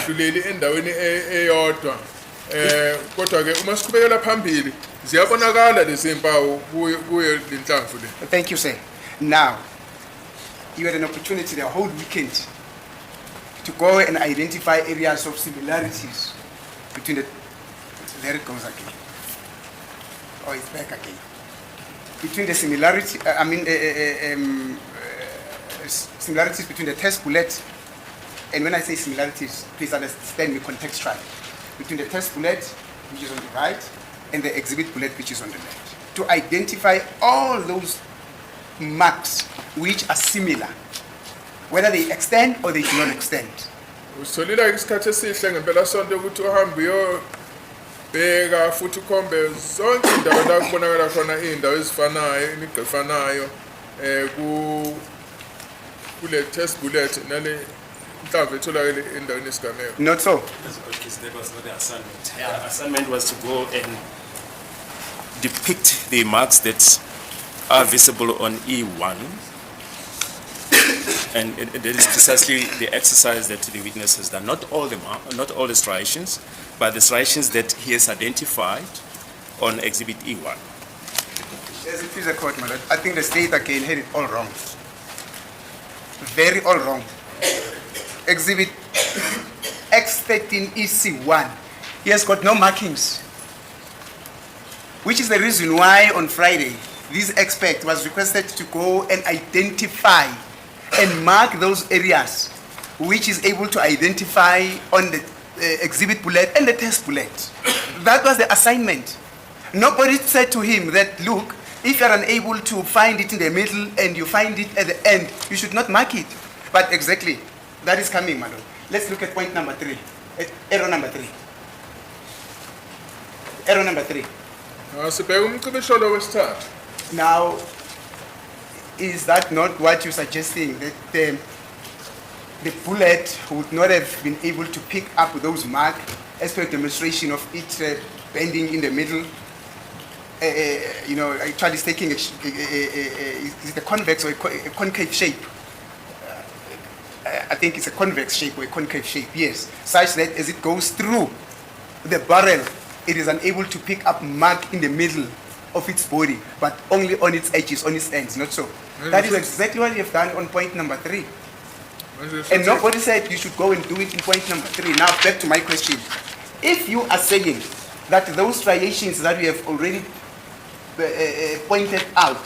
zingadluleli endaweni eyodwa kodwa ke uma siqhubekela phambili ziyabonakala lezi mpawu kuye lenhlamvu le. Thank you, sir. Now, you had an opportunity the whole weekend to go and identify areas of similarities between the. There it goes again. Oh, it's back again. Between the similarity, similarities between the test bullet, and when I say similarities, please understand me contextually. Between the test bullet, which is on the right, and the exhibit bullet, which is on the left, to identify all those marks which are similar, whether they extend or they do not extend. Usolila isikhathi esihle ngempela sonto ukuthi uhambe uyobheka futhi ukhombe zonke indawo la kubonakala khona indawo ezifanayo imigqa efanayo kule test bullet nale inhlamvu etholakele endaweni yesigameko. Not so. That was not the assignment. The assignment was to go and depict the marks that are visible on E1. And that is precisely the exercise that the witness has done. Not all the striations, but the striations that he has identified on Exhibit E1. As it is a court, my lord, I think the state again had it all wrong. Very all wrong. Exhibit X13 EC1, he has got no markings. Which is the reason why on Friday, this expert was requested to go and identify and mark those areas which is able to identify on the exhibit bullet and the test bullet. That was the assignment. Nobody said to him that, look, if you are unable to find it in the middle and you find it at the end, you should not mark it. But exactly, that is coming, madam. Let's look at point number 3, error number 3. Error number 3. Now, is that not what you're suggesting, that the bullet would not have been able to pick up those marks as per a demonstration of it bending in the middle? Actually it's taking is it a convex or a concave shape? I think it's a convex shape or a concave shape, yes, such that as it goes through the barrel, it is unable to pick up mark in the middle of its body, but only on its edges, on its ends, not so. That is exactly what you have done on point number 3. And nobody said you should go and do it in point number 3. Now, back to my question. If you are saying that those striations that we have already pointed out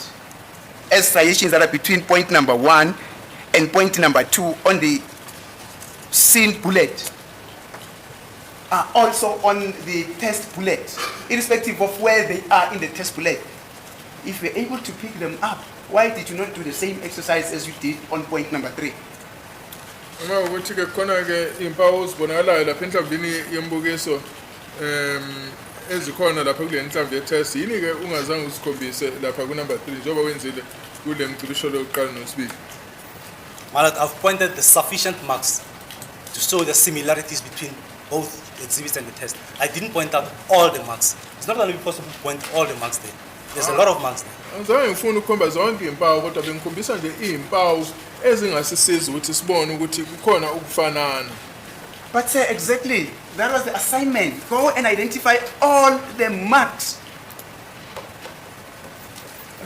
as striations that are between point number 1 and point number 2 on the scene bullet are also on the test bullet, irrespective of where they are in the test bullet, if you're able to pick them up, why did you not do the same exercise as you did on point number 3? Ukuthi ke khona ke impawu zibonakalayo lapha enhlamvini yembukiso ezikhona lapha kule nhlamvu ye-test yini ke ungazange usikhombise lapha ku number 3 njengoba wenzile kule mcibisho lokuqala nosibili. Malak, I've pointed the sufficient marks to show the similarities between both the exhibits and the test. I didn't point out all the marks. It's not going to be possible to point all the marks there. There's a lot of marks there. Angizange ngifuna ukukhomba zonke impawu kodwa bengikhombisa nje impawu ezingasisiza ukuthi sibone ukuthi kukhona ukufanana. But sir, exactly, that was the assignment. Go and identify all the marks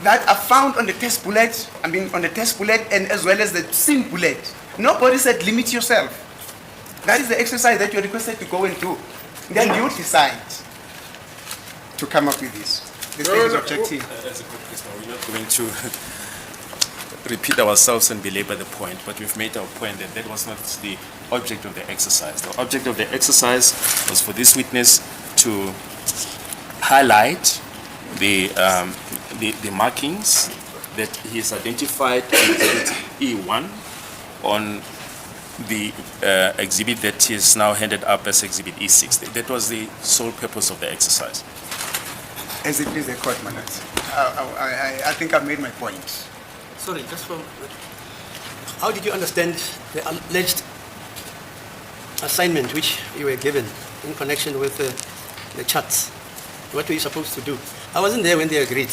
that are found on the test bullet, on the test bullet and as well as the scene bullet. Nobody said limit yourself. That is the exercise that you're requested to go and do. Then you decide to come up with this. The state is objective. That's a good question. We're not going to repeat ourselves and belabor the point, but we've made our point that that was not the object of the exercise. The object of the exercise was for this witness to highlight the markings that he has identified in exhibit E1 on the exhibit that he has now handed up as exhibit E6. That was the sole purpose of the exercise. As it is the court, my lord. I think I've made my point. Sorry, just from... How did you understand the alleged assignment which you were given in connection with the charts? What were you supposed to do? I wasn't there when they agreed.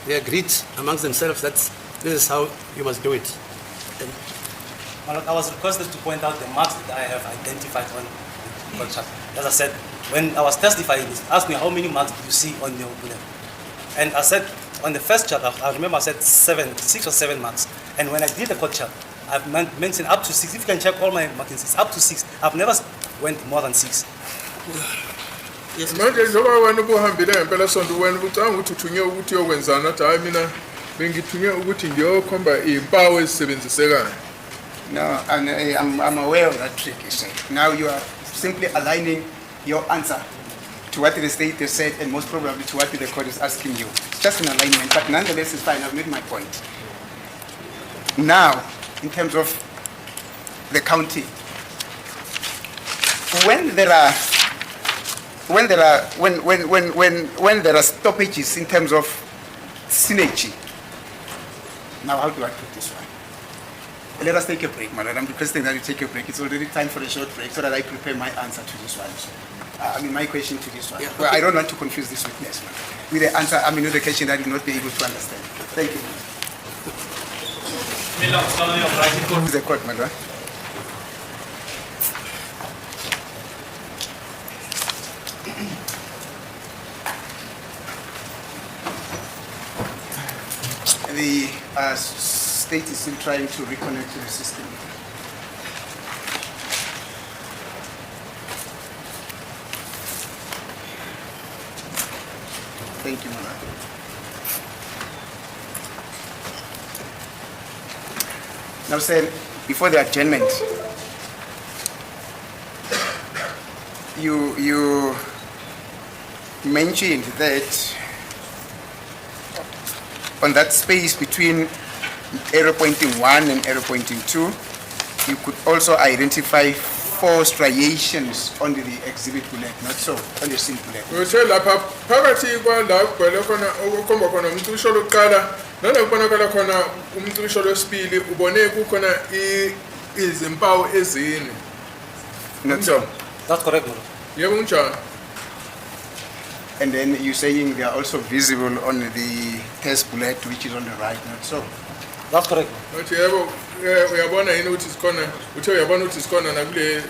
They agreed amongst themselves that this is how you must do it. And Well, I was requested to point out the marks that I have identified on the court chart. As I said, when I was testifying, they asked me how many marks do you see on your bullet. And I said, on the first chart, I remember I said 6 or 7 marks. And when I did the court chart, I've mentioned up to 6. If you can check all my markings, it's up to 6. I've never went more than 6. Manje njengoba wena ubuhambile ngempela sonto wena ucanga ukuthi uthunywe ukuthi uyokwenzana nathi hayi mina bengithunywe ukuthi ngiyokhomba izimpawu ezisebenzisekayo. No, and I'm aware of that trick, you say. Now you are simply aligning your answer to what the state has said and most probably to what the court is asking you. It's just an alignment, but nonetheless it's fine. I've made my point. Now, in terms of the counting, when there are stoppages in terms of synergy. Now, how do I put this one? Let us take a break, my lord. I'm requesting that you take a break. It's already time for a short break so that I prepare my answer to this one. My question to this one. Yeah, Well, okay. I don't want to confuse this witness with the answer. With the question that you will not be able to understand. Thank you. Who's the court, my lord? The state is still trying to reconnect to the system. Thank you, Mona. Now, sir, before the adjournment, you mentioned that on that space between arrow pointing 1 and arrow pointing 2, you could also identify 4 striations on the exhibit bullet, not so, on the scene bullet. Uthe lapha phakathi kwala kubhele khona okukhomba khona umcisho lokuqala nalokubonakala khona umcisho lwesibili ubone kukhona izimpawu ezine. Not so. That's correct, Molo. Yebo kunjani? And then you're saying they are also visible on the test bullet, which is on the right, not so. That's correct. Uthi yebo uyabona yini ukuthi sikhona uthe uyabona ukuthi sikhona nakule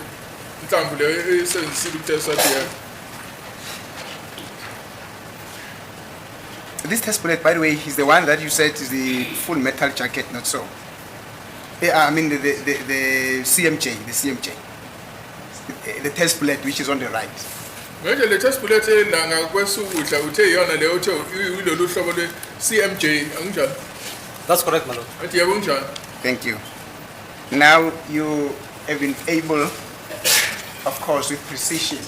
inhlamvu le esenzisile ukutest wathi. This test bullet, by the way, is the one that you said is the full metal jacket, not so. I mean the CMJ, the test bullet, which is on the right. Manje le test bullet elanga kwesukudla uthe iyona le uthe uyilolu hlobo lwe CMJ anginjani? That's correct, Molo. Athi yebo kunjani? Thank you. Now you have been able, of course, with precision,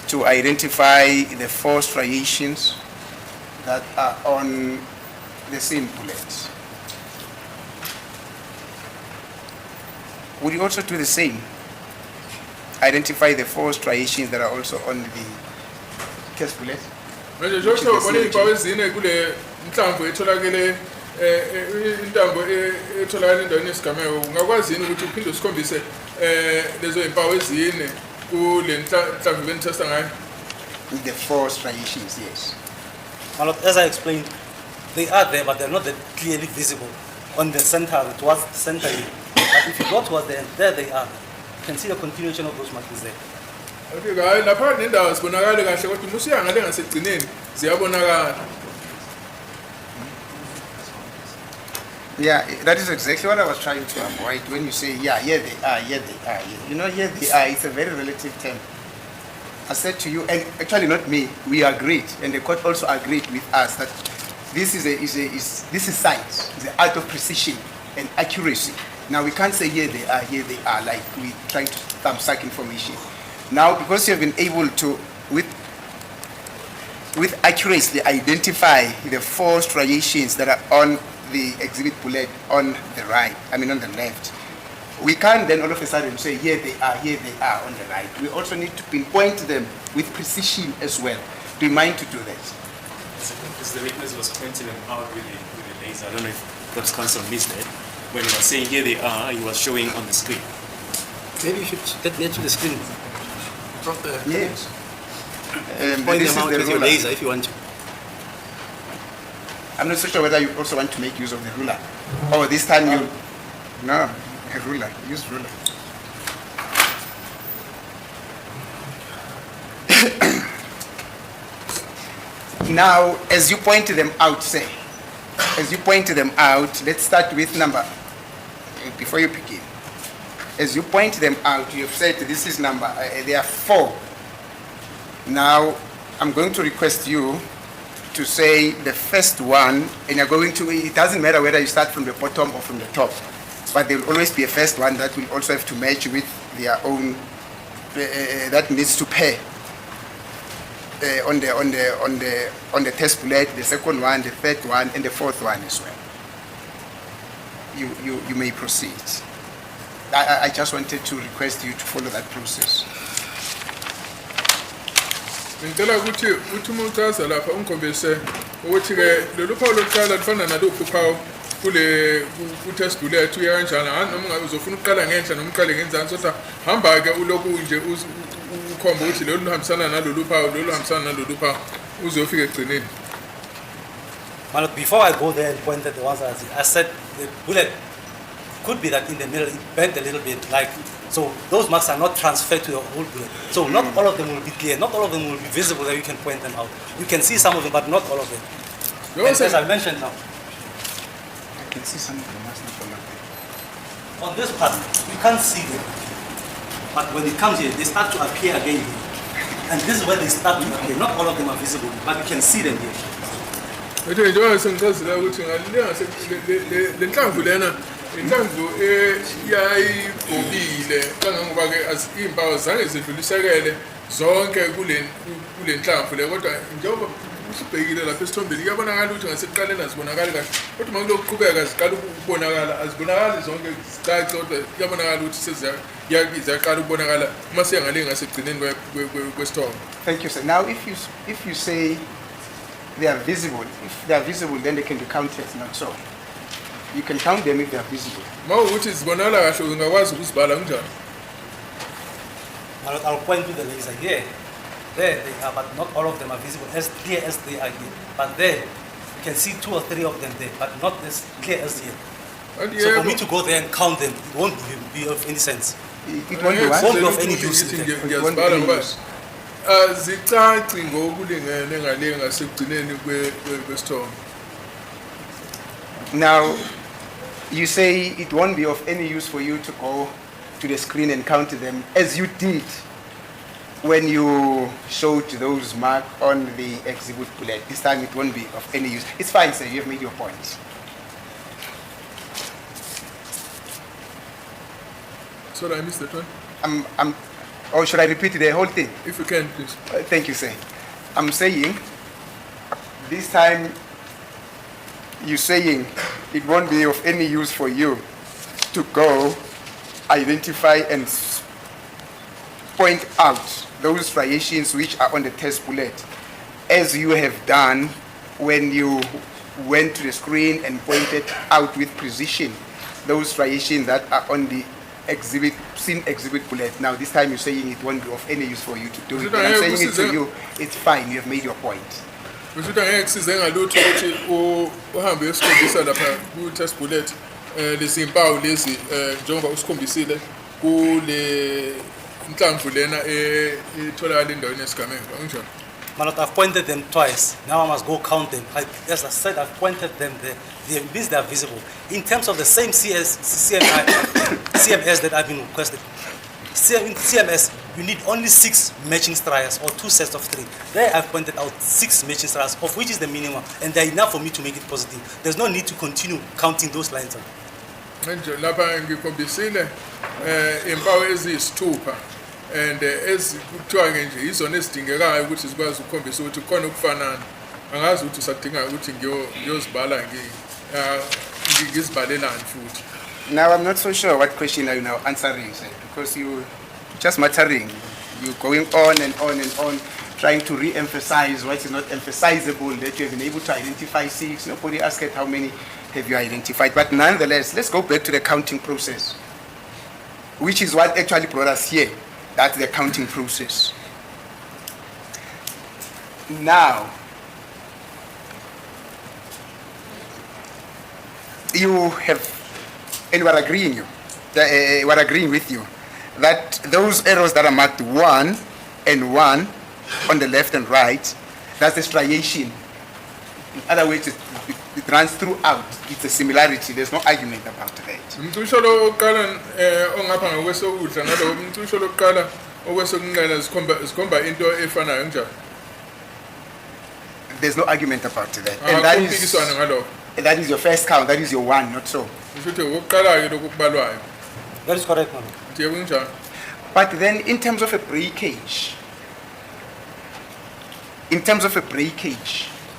to identify the 4 striations that are on the scene bullet. Would you also do the same? Identify the 4 striations that are also on the test bullet? Manje njengoba ubone izimpawu ezine kule inhlamvu etholakele intambo etholakala endaweni yesigameko ungakwazi yini ukuthi uphinde usikhombise lezo impawu ezine kule inhlamvu benitesta ngayo? The 4 striations, yes. Molo, as I explained, they are there, but they're not that clearly visible on the center, towards the center here. But if you go towards the end, there they are. You can see the continuation of those markings there. Athi hayi lapha nendawo sibonakala kahle kodwa umusiya ngale ngasegcineni ziyabonakala. Yeah, that is exactly what I was trying to avoid when you say, yeah, here they are, here they are. You know, here they are, it's a very relative term. I said to you, and actually not me, we agreed, and the court also agreed with us that this is science, the art of precision and accuracy. Now we can't say here they are, like we trying to thumbsuck information. Now, because you have been able to, with accuracy, identify the 4 striations that are on the exhibit bullet on the right, on the left, we can't then all of a sudden say here they are on the right. We also need to pinpoint them with precision as well. Do you mind to do that? Because the witness was pointing them out with the laser. I don't know if perhaps counsel missed that. When he was saying here they are, he was showing on the screen. Maybe you should get near to the screen. Yes. Point This them out is the with your ruler. laser if you want to. I'm not so sure whether you also want to make use of the ruler. Oh, this time you... No. A ruler, use ruler. Now, as you point them out, say, as you point them out, let's start with number, before you begin. As you point them out, you have said this is number, there are 4. Now, I'm going to request you to say the first one, and you're going to, it doesn't matter whether you start from the bottom or from the top, but there will always be a first one that will also have to match with their own, that needs to pair. On the test bullet, the second one, the third one, and the fourth one as well. You may proceed. I just wanted to request you to follow that process. Ngicela ukuthi umuchaza lapha ungikhombise ukuthi ke lolu phawu lokuqala lifana naluphi uphawu kule ku-test bullet uya kanjani noma ngabe uzofuna ukuqala ngenhla noma uqale ngenzansi kodwa hamba ke uloku nje ukhomba ukuthi lolu luhambisana nalolu phawu lolu luhambisana nalolu phawu uzofika ekugcineni. Well, before I go there and point at the ones I said the bullet could be that in the middle it bent a little bit, like, so those marks are not transferred to the whole bullet. So not all of them will be clear, not all of them will be visible that you can point them out. You can see some of them, but not all of them. And as I mentioned now, I can see some of them, that's not all of them. on this part, you can't see them. But when it comes here, they start to appear again. And this is where they start to appear. Not all of them are visible, but you can see them here. Manje njengoba sengichazela ukuthi ngalilenga le nhlamvu lena inhlamvu eyayigobile kangangoba ke izimpawu zange zidlulisekele zonke kule nhlamvu le kodwa njengoba usibhekile lapha esithombeni kuyabonakala ukuthi ngasekuqaleni azibonakali kahle kodwa uma kulokuqhubeka ziqala ukubonakala azibonakali zonke zicace kodwa kuyabonakala ukuthi ziyaqala ukubonakala uma siyangale ngasekugcineni kwesithombe. Thank you, sir. Now, if you say they are visible, if they are visible, then they can be counted, not so. You can count them if they are visible. Uma ukuthi zibonakala kahle ungakwazi ukuzibhala kanjani? I'll point to the laser here. There they are, but not all of them are visible as clear as they are here. But there, you can see 2 or 3 of them there, but not as clear as here. So for me to go there and count them, it won't be of any sense. It won't be what? Won't be of any use. Ngiyazibhala ngoba azicaci ngokulingene ngale ngasekugcineni kwesithombe. Now, you say it won't be of any use for you to go to the screen and count them as you did when you showed those marks on the exhibit bullet. This time it won't be of any use. It's fine, sir. You have made your point. Sorry, I missed that one. Or should I repeat the whole thing? If you can, please. Thank you, sir. I'm saying, this time, you're saying it won't be of any use for you to go identify and point out those striations which are on the test bullet, as you have done when you went to the screen and pointed out with precision those striations that are on the exhibit bullet. Now this time you're saying it won't be of any use for you to do it. But I'm saying it to you, it's fine, you have made your point. Ukuthi angeke size ngalutho ukuthi uhambe usikhombisa lapha ku-test bullet lezi mpawu lezi njengoba usikhombisile kule nhlamvu lena etholakala endaweni yesigameko kanjani? Malot, I've pointed them twice. Now I must go count them. As I said, I've pointed them there. It means they are visible. In terms of the same CMS that I've been requested, in CMS, you need only 6 matching striations or 2 sets of 3. There I've pointed out 6 matching striations, of which is the minimum, and they're enough for me to make it positive. There's no need to continue counting those lines. Manje lapha ngikhombisile impawu eziyisithupha and ezikuthiwa ke nje izona ezidingekayo ukuthi sikwazi ukukhombisa ukuthi khona ukufanana. Angazi ukuthi usadinga ukuthi ngiyozibhala ngizibalelani futhi. Now I'm not so sure what question are you now answering, sir, because you just muttering, you're going on and on and on, trying to re-emphasize what is not emphasizable, that you have been able to identify 6. Nobody asked how many have you identified. But nonetheless, let's go back to the counting process, which is what actually brought us here. That's the counting process. Now, you have, and we're agreeing we're agreeing with you that those arrows that are marked 1 and 1 on the left and right, that's the striation. In other words, it runs throughout. It's a similarity. There's no argument about that. umcisho lokuqala ongapha ngokwesokudla nalo umcisho lokuqala okwesokunqela zikhomba into efanayo njalo. There's no argument about that. Ah, And that kumpikiswana ngalokho. that is your first count. That is your 1, not so. Kusho ukuthi okokuqala ke lokhu kubalwayo. That is correct, Malot. Nje kunjalo. But then in terms of a breakage,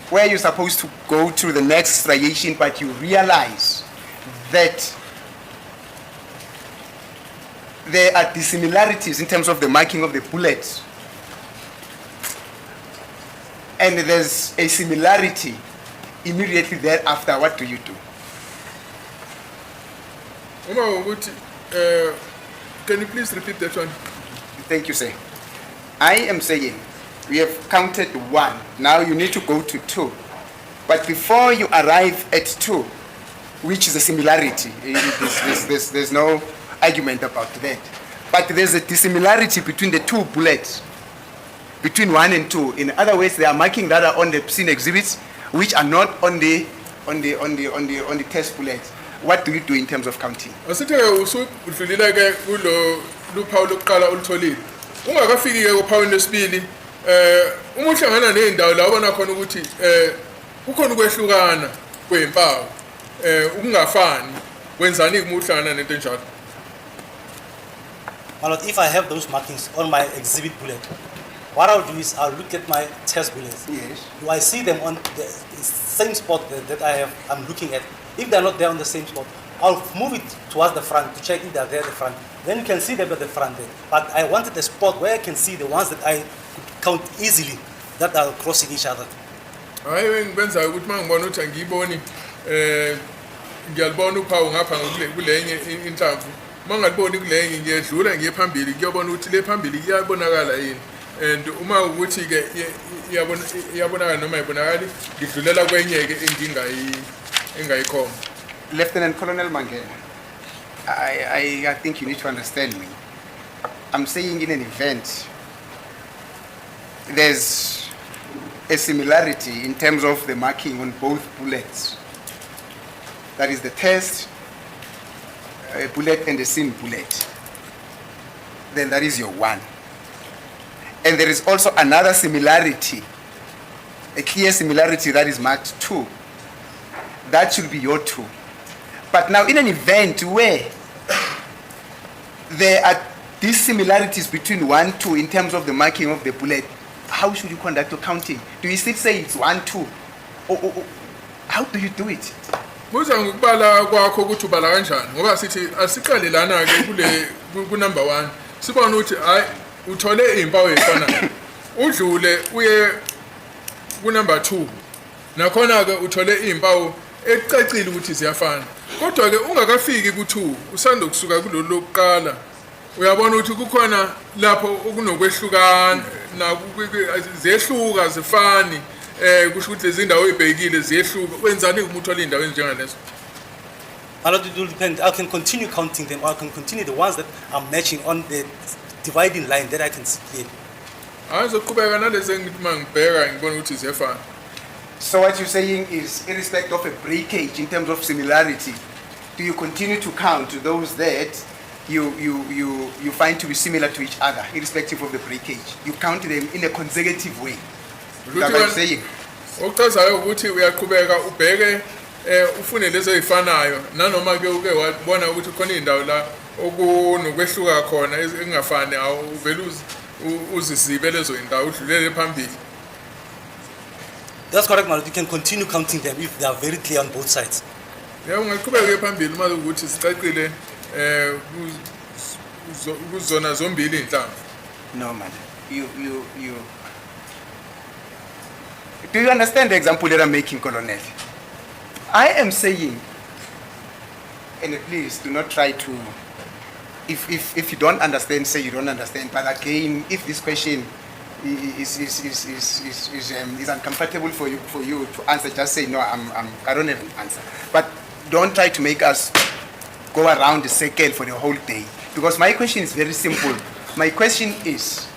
where you're supposed to go to the next striation, but you realize that there are dissimilarities in terms of the marking of the bullets, and there's a similarity immediately thereafter, what do you do? Uma ukuthi can you please repeat that one? Thank you, sir. I am saying we have counted 1. Now you need to go to 2. But before you arrive at 2, which is a similarity, there's no argument about that. But there's a dissimilarity between the 2 bullets, between 1 and 2. In other words, they are marking that are on the scene exhibits, which are not on the test bullets. What do you do in terms of counting? Asithe usudlulile ke kulo luphawu lokuqala olutholile. Ungakafiki ke uphawu lesibili uma uhlangana nezindawo la ubona khona ukuthi kukhona ukwehlukana kwezimpawu ukungafani wenzani uma uhlangana nento enjalo. Malot, if I have those markings on my exhibit bullet, what I'll do is I'll look at my test bullets. Yes. Do I see them on the same spot that I'm looking at? If they're not there on the same spot, I'll move it towards the front to check if they're there at the front. Then you can see them at the front there. But I wanted a spot where I can see the ones that I could count easily that are crossing each other. Hayi ngibenza ukuthi mangibona ukuthi angiyiboni ngiyalibona uphawu ngapha kulenye inhlamvu. Mangaliboni kulenye ngiyedlula ngiye phambili ngiyobona ukuthi le phambili iyabonakala yini. And uma ukuthi ke iyabonakala noma ayibonakali ngidlulela kwenye ke engayikhoma. Lieutenant Colonel Mangena, I think you need to understand me. I'm saying in an event, there's a similarity in terms of the marking on both bullets. That is the test bullet and the scene bullet. Then that is your 1. And there is also another similarity, a clear similarity that is marked 2. That should be your 2. But now in an event where there are dissimilarities between 1, 2 in terms of the marking of the bullet, how should you conduct your counting? Do you still say it's 1, 2? Or how do you do it? Buza ngokubala kwakho ukuthi ubala kanjani ngoba sithi asiqale lana ke ku number 1 sibona ukuthi hayi uthole izimpawu ezifanayo udlule uye ku number 2 nakhona ke uthole izimpawu ecacile ukuthi ziyafana kodwa ke ungakafiki ku2 usanda kusuka kulolu lokuqala uyabona ukuthi kukhona lapho okunokwehlukana na ziyehluka zifani kusho ukuthi lezi ndawo ezibhekile ziyehluka wenzani uma uthola indawo enjengalezo. A lot it will depend. I can continue counting them, or I can continue the ones that are matching on the dividing line that I can see clearly. Azoqhubeka nalezi engithi mangibheka ngibona ukuthi ziyafana. So what you're saying is, irrespective of a breakage in terms of similarity, do you continue to count those that you find to be similar to each other, irrespective of the breakage? You count them in a consecutive way. Is that what you're saying? Okuchazayo ukuthi uyaqhubeka ubheke ufune lezo ezifanayo nanoma ke uke wabona ukuthi khona indawo la okunokwehluka khona engafani awuvela uzisibe lezo indawo udlulele phambili. That's correct, Malot. You can continue counting them if they are very clear on both sides. Yeah, ungaqhubeka phambili uma ukuthi sicacile kuzona zombili inhlamvu. No, man. Do you understand the example that I'm making, Colonel? I am saying, and please do not try to, if you don't understand, say you don't understand. But again, if this question is uncomfortable for you to answer, just say no. I don't have an answer. But don't try to make us go around the circle for the whole day. Because my question is very simple. My question is,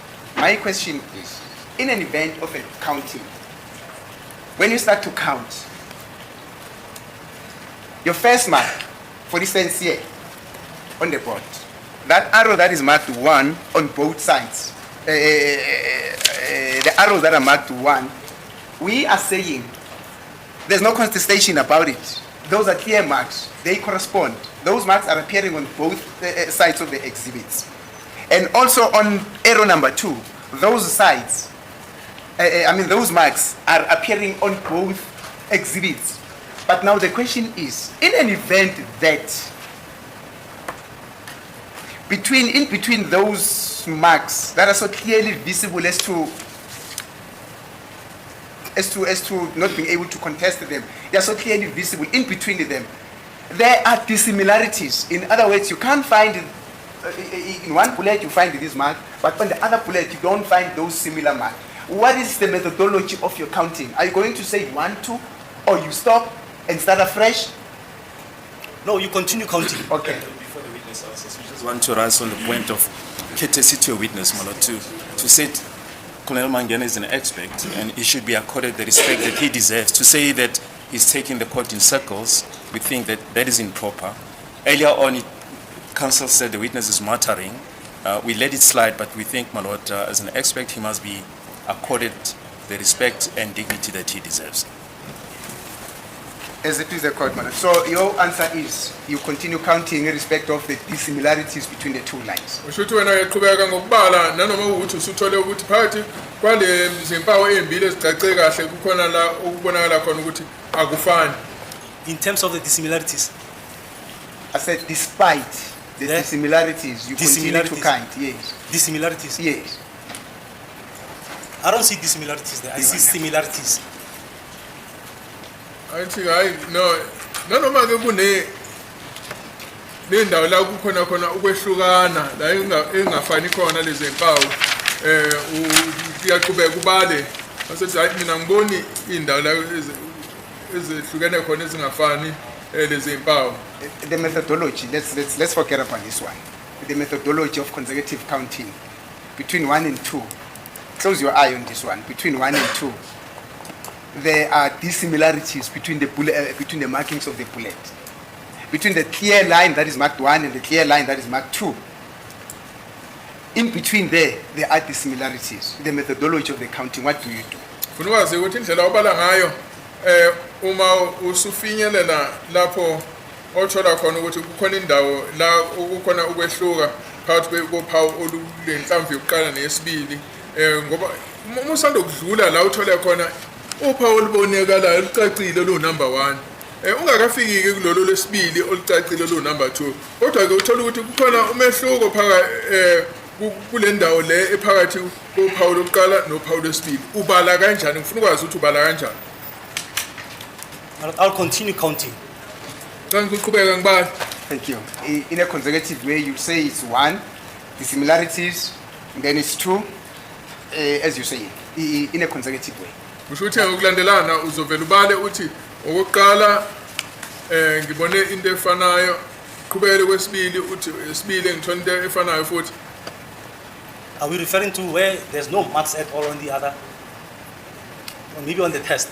in an event of a counting, when you start to count, your first mark, for instance here, on the board, that arrow that is marked 1 on both sides, the arrows that are marked 1, we are saying there's no contestation about it. Those are clear marks. They correspond. Those marks are appearing on both sides of the exhibits. And also on arrow number 2, those sides, those marks are appearing on both exhibits. But now the question is, in an event that in between those marks that are so clearly visible as to not being able to contest them, they are so clearly visible in between them, there are dissimilarities. In other words, you can't find in one bullet you find this mark, but on the other bullet you don't find those similar marks. What is the methodology of your counting? Are you going to say 1, 2, or you stop and start afresh? No, you continue counting. Okay. Before the witness answers, we just want to rise on the point of courtesy to a witness, Malo, to say Colonel Mangena is an expert and he should be accorded the respect that he deserves. To say that he's taking the court in circles, we think that that is improper. Earlier on, counsel said the witness is muttering. We let it slide, but we think, my lord, as an expert, he must be accorded the respect and dignity that he deserves. As it is the court, madam. So your answer is you continue counting in respect of the dissimilarities between the two lines. Ushuthi wena uyaqhubeka ngokubala nanoma ukuthi usuthole ukuthi phakathi kwale zimpawu ezimbili ezicace kahle kukhona la ukubonakala khona ukuthi akufani. In terms of the dissimilarities, I said despite the Yeah. dissimilarities, you continue to count. Yes. dissimilarities. Yes. I don't see dissimilarities there. I see similarities. Ayithi hayi no nanoma ke kune nendawo la kukhona khona ukwehlukana la engafani khona lezi zimpawu uyaqhubeka ubale asethi hayi mina ngiboni indawo la ezehlukene khona ezingafani lezi zimpawu. The methodology, let's forget about this one. The methodology of consecutive counting between 1 and 2. Close your eye on this one. Between 1 and 2, there are dissimilarities between the markings of the bullet. Between the clear line that is marked 1 and the clear line that is marked 2. In between there are dissimilarities. The methodology of the counting, what do you do? Funa wazi ukuthi indlela obala ngayo uma usufinyelela lapho othola khona ukuthi kukhona indawo la ukukhona ukwehluka phakathi kophawu olulenhlamvu yokuqala neyesibili ngoba uma usanda ukudlula la uthole khona uphawu olubonekalayo olucacile lo number 1 ungakafiki ke kulolo lesibili olucacile lo number 2 kodwa ke uthola ukuthi kukhona umehluko phakathi kule ndawo le ephakathi kophawu lokuqala nophawu lesibili ubala kanjani ngifuna ukwazi ukuthi ubala kanjani. I'll continue counting. Ngikuqhubeka ngibala. Thank you. In a consecutive way, you say it's 1, dissimilarities, and then it's 2, as you say, in a consecutive way. Usho ukuthi ukulandelana uzovela ubale uthi okokuqala ngibone into efanayo qhubekele kwesibili uthi esibili ngithola into efanayo futhi. Are we referring to where there's no marks at all on the other? Or maybe on the test?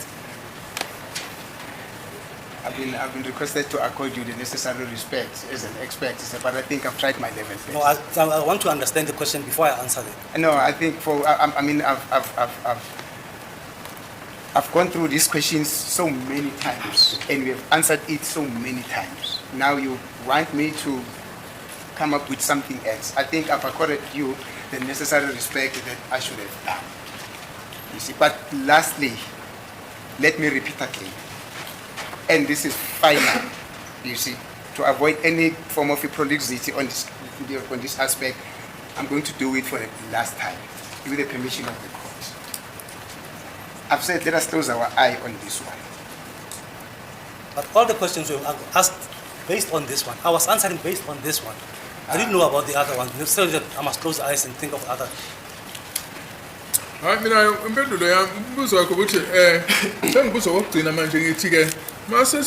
I've been requested to accord you the necessary respect as an expert, but I think I've tried my level best. No, I want to understand the question before I answer it. No, I think I've gone through these questions so many times, and we have answered it so many times. Now you want me to come up with something else. I think I've accorded you the necessary respect that I should have done. You see, but lastly, let me repeat again. And this is final, you see, to avoid any form of prolixity on this aspect, I'm going to do it for the last time, with the permission of the court. I've said, let us close our eye on this one. But all the questions were asked based on this one. I was answering based on this one. I didn't know about the other one. You said that I must close eyes and think of other. Hayi mina impendulo yami umbuzo wakho ukuthi sengibuzo kokugcina manje ngithi ke mase